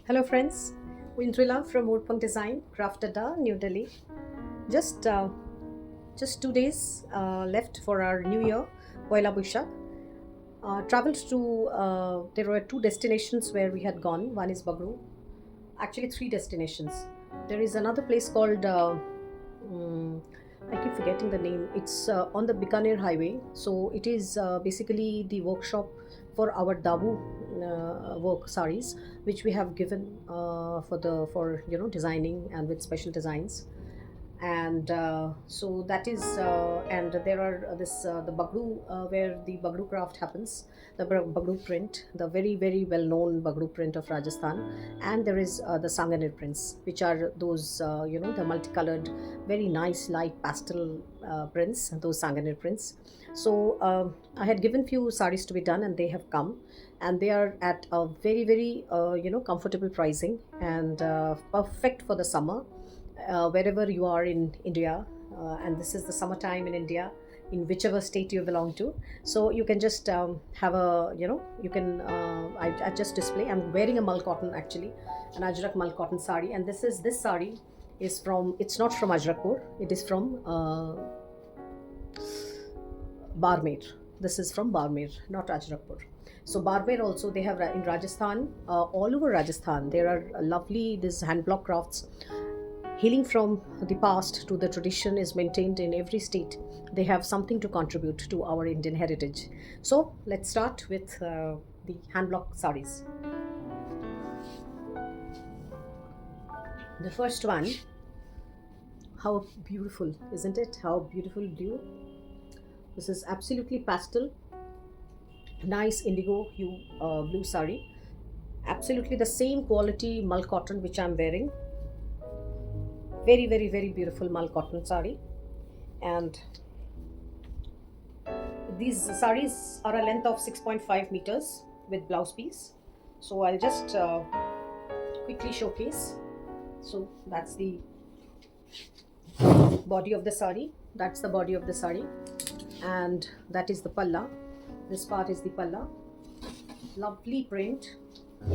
Hello friends, Windrilla from Woodpunk Design, Craft Adda, New Delhi. Just uh, just 2 days left for our New Year, Poila Boishakh. Traveled to there were two destinations where we had gone. One is Bagru, actually three destinations. There is another place called mm, I keep forgetting the name. It's on the Bikaner Highway. So it is basically the workshop for our Dabu work saris, which we have given for designing and with special designs. And so that is and there are this the bagru where the bagru craft happens, the bagru print, the very very well known bagru print of Rajasthan. And there is the sanganir prints, which are those the multicolored, very nice light pastel prints, those sanganir prints. So I had given few saris to be done, and they have come, and they are at a very very comfortable pricing, and perfect for the summer, wherever you are in India, and this is the summertime in India, in whichever state you belong to. So you can just have a, you can, I just display. I'm wearing a mal cotton actually, an Ajrak mal cotton sari, and this sari is from, it's not from Ajrakpur, it is from Barmer. This is from Barmer, not Ajrakpur. So Barmer also they have in Rajasthan, all over Rajasthan. There are lovely these hand block crafts. Healing from the past to the tradition is maintained in every state. They have something to contribute to our Indian heritage. So let's start with the hand block saris. The first one, how beautiful, isn't it? How beautiful blue. This is absolutely pastel, nice indigo hue blue sari. Absolutely the same quality mull cotton which I'm wearing. Very very very beautiful mull cotton sari. And these saris are a length of 6.5 meters with blouse piece. So I'll just quickly showcase. So that's the body of the sari. That's the body of the sari, and that is the palla. This part is the palla. Lovely print.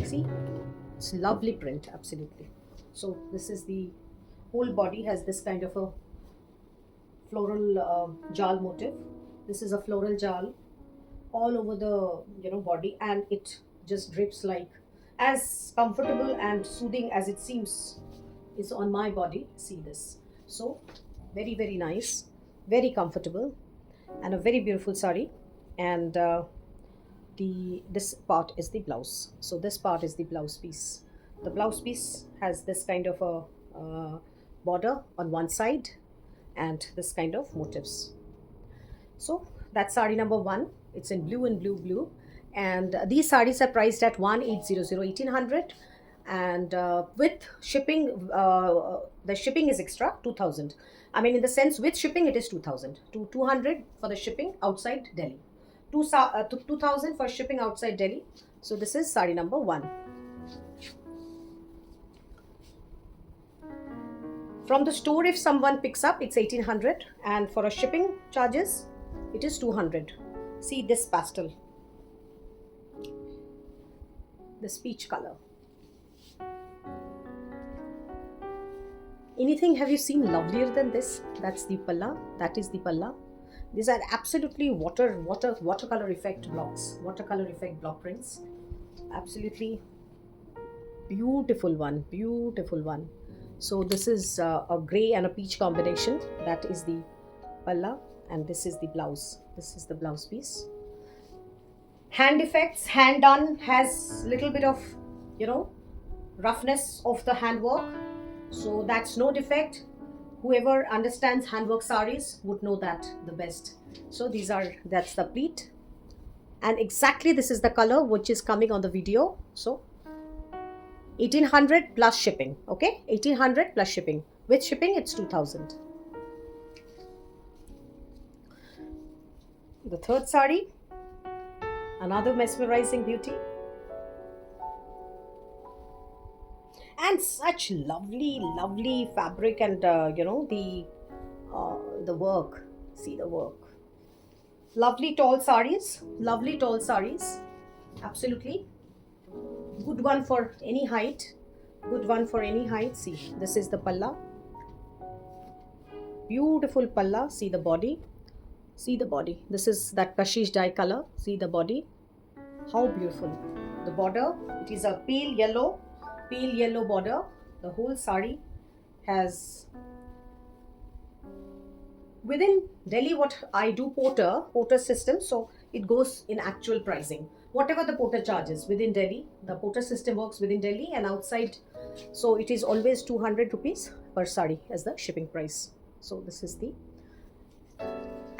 See, it's lovely print, absolutely. So this is the whole body has this kind of a floral jal motif. This is a floral jal all over the body, and it just drips like as comfortable and soothing as it seems is on my body. See this. So very very nice, very comfortable, and a very beautiful sari. And the this part is the blouse. So this part is the blouse piece. The blouse piece has this kind of a border on one side, and this kind of motifs. So that's sari number one. It's in blue and blue. And these saris are priced at 1800, 1800. And with shipping, the shipping is extra 2000. I mean, in the sense with shipping, it is 2000 to 200 for the shipping outside Delhi. 2000 for shipping outside Delhi. So this is sari number one. From the store, if someone picks up, it's 1800, and for a shipping charges, it is 200. See this pastel, this peach color. Anything have you seen lovelier than this? That's the palla. That is the palla. These are absolutely watercolor effect blocks, watercolor effect block prints. Absolutely beautiful one, beautiful one. So this is a gray and a peach combination. That is the palla, and this is the blouse. This is the blouse piece. Hand effects, hand done, has little bit of roughness of the handwork. So that's no defect. Whoever understands handwork saris would know that the best. So that's the pleat, and exactly this is the color which is coming on the video. So 1800 plus shipping. Okay, 1800 plus shipping. With shipping it's 2000. The third sari, another mesmerizing beauty, and such lovely fabric, and the work. See the work. Lovely tall saris, absolutely good one for any height. good one for any height. See, this is the palla, beautiful palla. See the body, see the body. This is that kashish dye color. See the body, how beautiful. The border, it is a pale yellow border. The whole sari has, within Delhi, what I do, porter system, so it goes in actual pricing. Whatever the porter charges within Delhi, the porter system works within Delhi and outside. So it is always 200 rupees per sari as the shipping price. So this is the,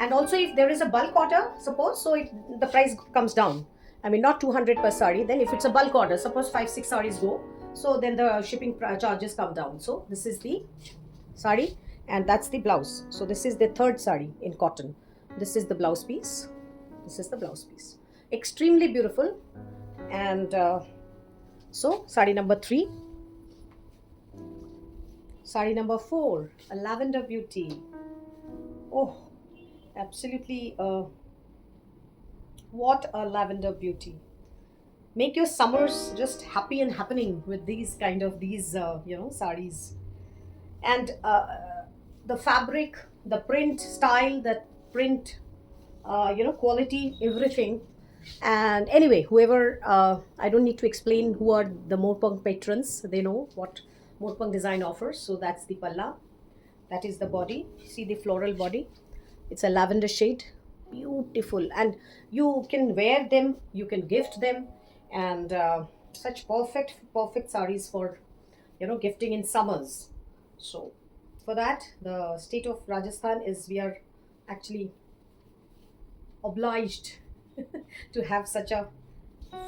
and also if there is a bulk order, suppose, so the price comes down. I mean, not 200 per sari. Then if it's a bulk order, suppose 5-6 saris go, so then the shipping charges come down. So this is the sari, and that's the blouse. So this is the third sari in cotton. This is the blouse piece. This is the blouse piece. Extremely beautiful. And so sari number 3. Sari number 4, a lavender beauty. Oh, absolutely, what a lavender beauty. Make your summers just happy and happening with these kind of saris. And the fabric, the print style, the print quality, everything. And anyway, whoever, I don't need to explain who are the Morpung patrons. They know what Morpung design offers. So that's the palla, that is the body. See the floral body, it's a lavender shade, beautiful. And you can wear them, you can gift them, and such perfect saris for gifting in summers. So for that, the state of Rajasthan is, we are actually obliged to have such a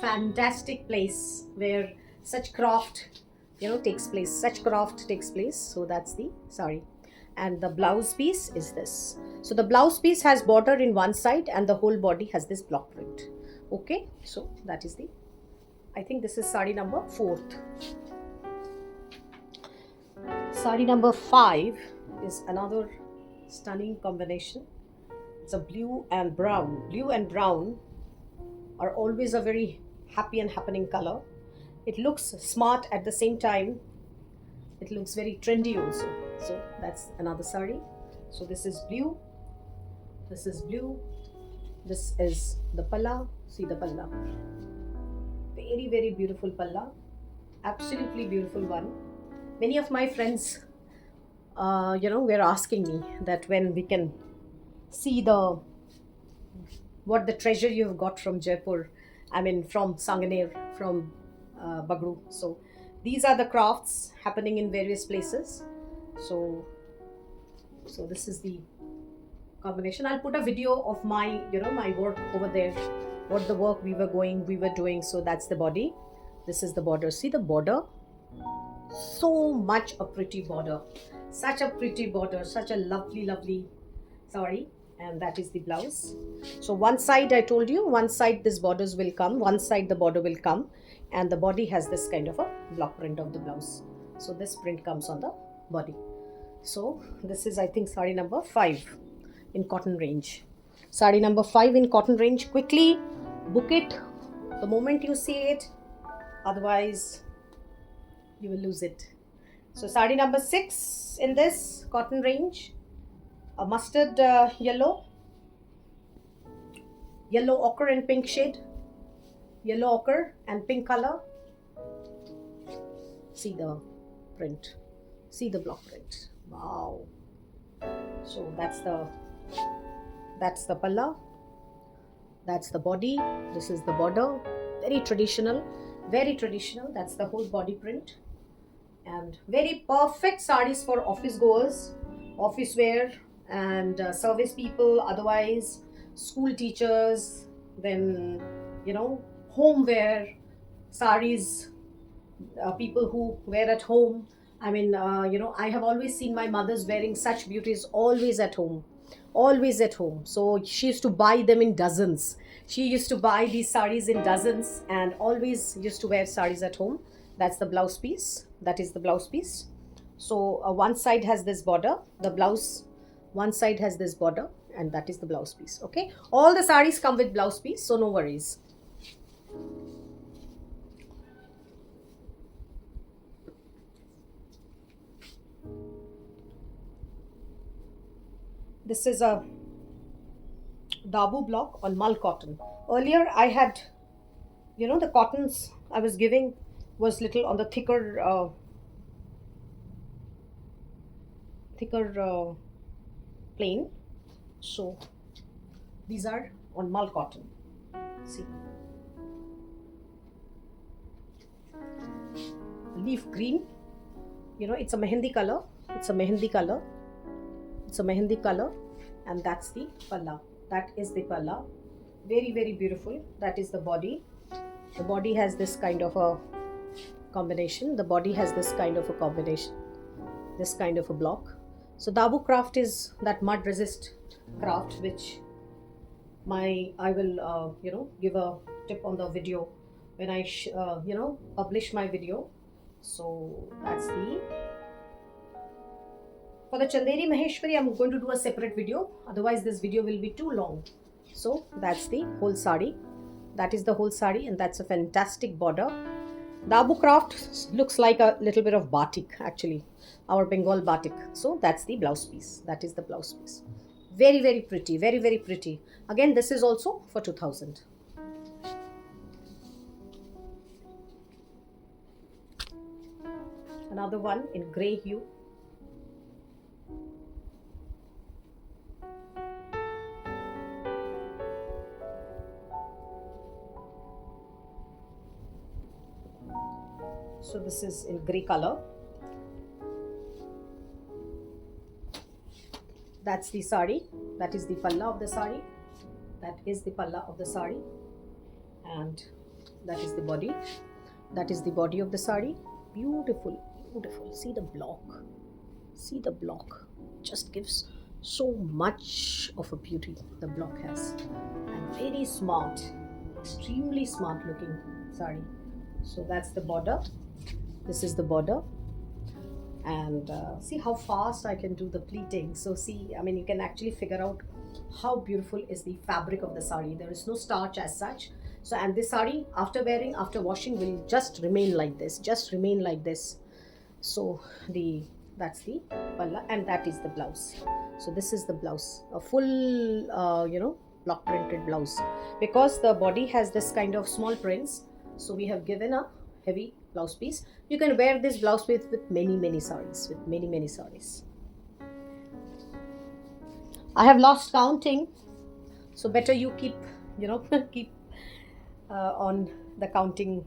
fantastic place where such craft takes place. So that's the sari. And the blouse piece is this. So the blouse piece has border in one side and the whole body has this block print. Okay, so that is the, I think this is sari number 4th. Sari number 5 is another stunning combination. It's a blue and brown. Blue and brown are always a very happy and happening color. It looks smart at the same time. It looks very trendy also. So that's another sari. So this is blue. This is blue. This is the palla. See the palla. Very beautiful palla. Absolutely beautiful one. Many of my friends, were asking me that when we can see what the treasure you have got from Jaipur. I mean, from Sanganer, from Bagru. So these are the crafts happening in various places. So this is the combination. I'll put a video of my my work over there, what the work we were doing. So that's the body. This is the border. See the border, so much a pretty border, such a pretty border, such a lovely sari. And that is the blouse. So one side, I told you, one side this borders will come, one side the border will come, and the body has this kind of a block print of the blouse. So this print comes on the body. So this is, I think, sari number 5 in cotton range. Sari number 5 in cotton range. Quickly book it the moment you see it, otherwise you will lose it. So sari number 6 in this cotton range, a mustard yellow ochre and pink shade, yellow ochre and pink color. See the print, see the block print. Wow. So that's the palla, that's the body, this is the border. Very traditional. That's the whole body print. And very perfect sarees for office goers, office wear, and service people, otherwise school teachers, then home wear sarees, people who wear at home. I mean, I have always seen my mothers wearing such beauties always at home. So she used to buy them in dozens. She used to buy these sarees in dozens and always used to wear sarees at home. That's the blouse piece. That is the blouse piece. So one side has this border, the blouse, one side has this border, and that is the blouse piece. Okay, all the sarees come with blouse piece, so no worries. This is a Dabu block on mull cotton. Earlier I had, the cottons I was giving was little on the thicker plain. So these are on mull cotton. See, leaf green. It's a mehendi color. It's a mehendi color. It's a mehendi color, and that's the palla. That is the palla. Very, very beautiful. That is the body. The body has this kind of a combination. The body has this kind of a combination. This kind of a block. So Dabu craft is that mud resist craft, which I will give a tip on the video when I publish my video. So that's the for the Chanderi Maheshwari. I'm going to do a separate video, otherwise this video will be too long. So that's the whole sari. That is the whole sari, and that's a fantastic border. Dabu craft looks like a little bit of batik, actually, our Bengal batik. So that's the blouse piece. That is the blouse piece. Very, very pretty. Very, very pretty. Again, this is also for 2000. Another one in grey hue. So this is in grey color. That's the sari. That is the palla of the sari. That is the palla of the sari. And that is the body. That is the body of the sari. Beautiful, beautiful. See the block. See the block. Just gives so much of a beauty the block has. And very smart. Extremely smart looking sari. So that's the border. This is the border. And see how fast I can do the pleating. So see, I mean, you can actually figure out how beautiful is the fabric of the sari. There is no starch as such. So, and this sari, after wearing, after washing, will just remain like this. Just remain like this. So that's the palla, and that is the blouse. So this is the blouse, a full block printed blouse, because the body has this kind of small prints. So we have given a heavy blouse piece. You can wear this blouse piece with many sarees, with many sarees. I have lost counting, so better you keep keep on the counting.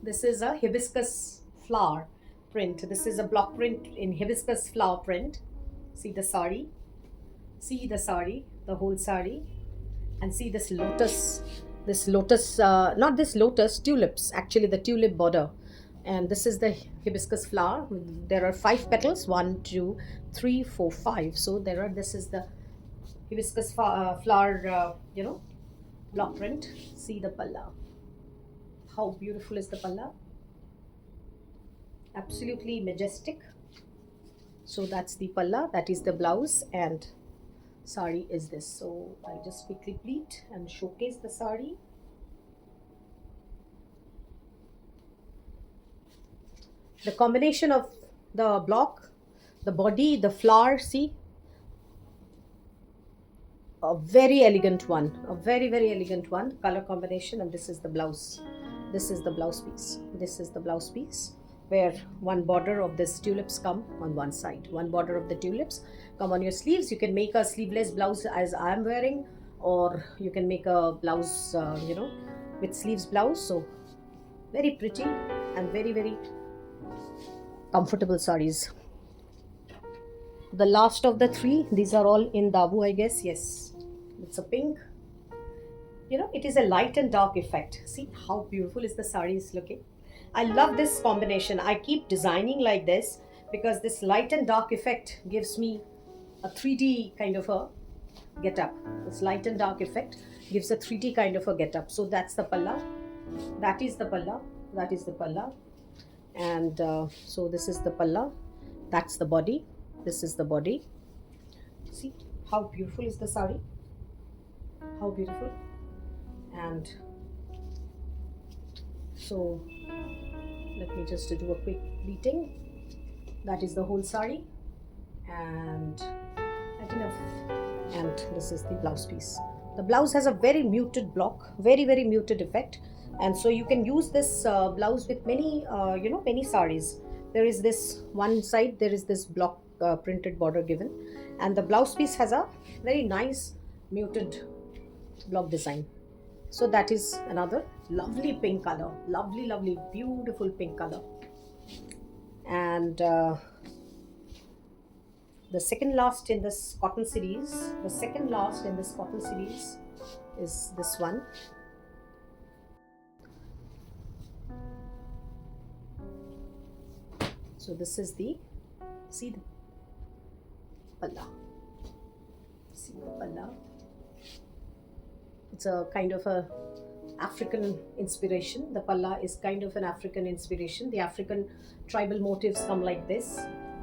This is a hibiscus flower print. This is a block print in hibiscus flower print. See the sari, the whole sari, and see this lotus, not this lotus, tulips, actually the tulip border. And this is the hibiscus flower. There are 5 petals, 1 2 3 4 5. So this is the hibiscus flower block print. See the palla, how beautiful is the palla, absolutely majestic. So that's the palla, that is the blouse, and sari is this. So I'll just quickly pleat and showcase the sari. The combination of the block, the body, the flower, see, a very elegant one, a very elegant one, color combination. And this is the blouse. This is the blouse piece. This is the blouse piece, where one border of this tulips come on one side, one border of the tulips come on your sleeves. You can make a sleeveless blouse as I am wearing, or you can make a blouse with sleeves blouse. So very pretty and very comfortable sarees. The last of the 3, these are all in Dabu, I guess. Yes, it's a pink. It is a light and dark effect. See how beautiful is the sari is looking. I love this combination. I keep designing like this because this light and dark effect gives me a 3D kind of a get up. This light and dark effect gives a 3D kind of a get up. So that's the palla. That is the palla. That is the palla. And so this is the palla. That's the body. This is the body. See how beautiful is the sari. How beautiful. And so let me just do a quick pleating. That is the whole sari, and Right enough. And this is the blouse piece. The blouse has a very muted block, very muted effect, and so you can use this blouse with many many saris. There is this one side, there is this block printed border given, and the blouse piece has a very nice muted block design. So that is another lovely pink color, lovely beautiful pink color. And the second last in this cotton series, is this one. So this is the, see the palla, see the palla. It's a kind of a African inspiration. The palla is kind of an African inspiration. The African tribal motifs come like this,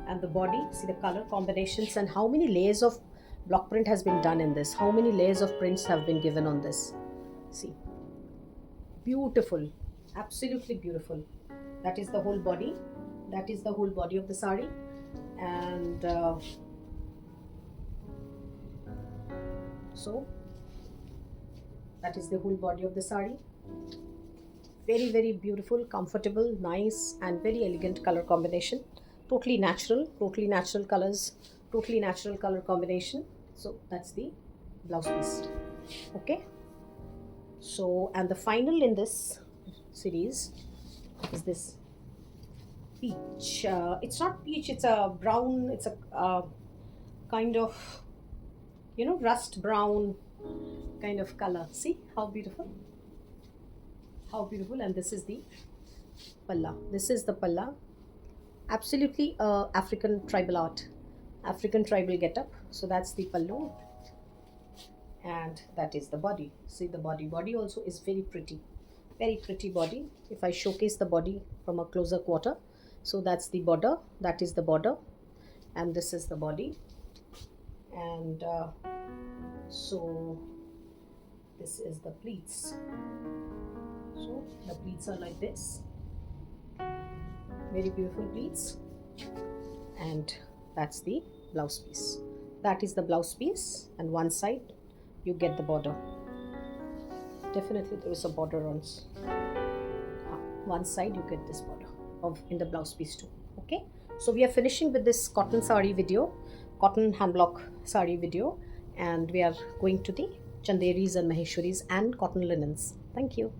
and the body, see the color combinations and how many layers of block print has been done in this, how many layers of prints have been given on this. See, beautiful, absolutely beautiful. That is the whole body, that is the whole body of the sari. And so that is the whole body of the sari. Very beautiful, comfortable, nice and very elegant color combination. Totally natural colors, totally natural color combination. So that's the blouse piece. Okay, so and the final in this series is this peach. It's not peach, it's a brown, it's a kind of, rust brown kind of color. See how beautiful, and this is the palla. This is the palla. Absolutely African tribal art, African tribal getup. So that's the pallu, and that is the body. See the body also is very pretty body. If I showcase the body from a closer quarter, so that's the border, that is the border, and this is the body. And so this is the pleats. So the pleats are like this, very beautiful pleats. And that's the blouse piece. That is the blouse piece, and one side you get the border. Definitely there is a border on one side, you get this border of in the blouse piece too. Okay, so we are finishing with this cotton sari video, cotton hand block sari video, and we are going to the chanderis and maheshwaris and cotton linens. Thank you.